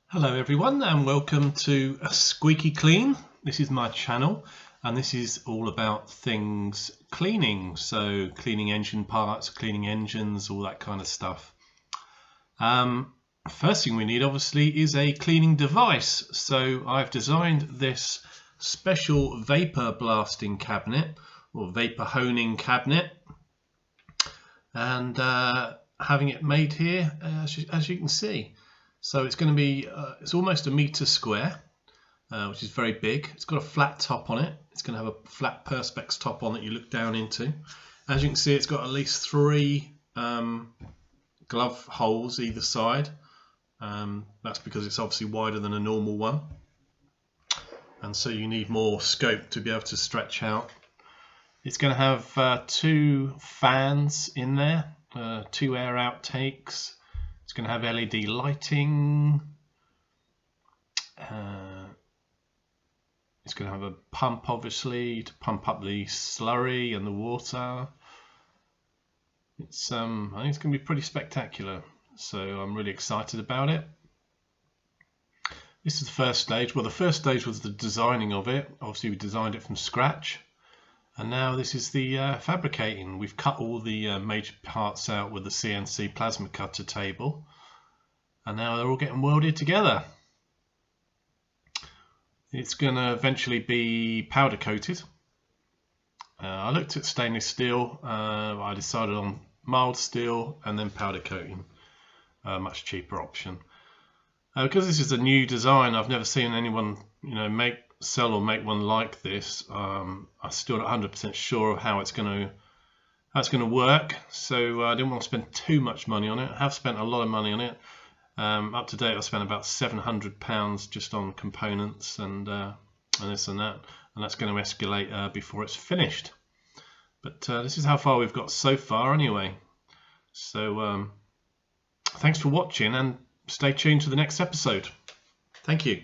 Hello everyone and welcome to Squeaky Clean. This is my channel and this is all about things cleaning, so cleaning engine parts, cleaning engines, all that kind of stuff. First thing we need obviously is a cleaning device, so I've designed this special vapor blasting cabinet or vapor honing cabinet, and having it made here as you can see. So it's going to be, it's almost 1 meter square, which is very big. It's got a flat top on it. It's going to have a flat perspex top on that you look down into. As you can see, it's got at least 3 glove holes either side. That's because it's obviously wider than a normal one. And so you need more scope to be able to stretch out. It's going to have 2 fans in there, 2 air outtakes. It's going to have LED lighting. It's going to have a pump, obviously, to pump up the slurry and the water. I think it's going to be pretty spectacular, so I'm really excited about it. This is the first stage. Well, the first stage was the designing of it. Obviously, we designed it from scratch. And now this is the fabricating. We've cut all the major parts out with the CNC plasma cutter table, and now they're all getting welded together. It's going to eventually be powder coated. I looked at stainless steel. I decided on mild steel and then powder coating, a much cheaper option. Because this is a new design, I've never seen anyone, sell or make one like this. I'm still not 100% sure of how it's going to work, so I didn't want to spend too much money on it. I have spent a lot of money on it. Up to date, I've spent about £700 just on components and this and that, and that's going to escalate before it's finished. But this is how far we've got so far, anyway. So thanks for watching, and stay tuned to the next episode. Thank you.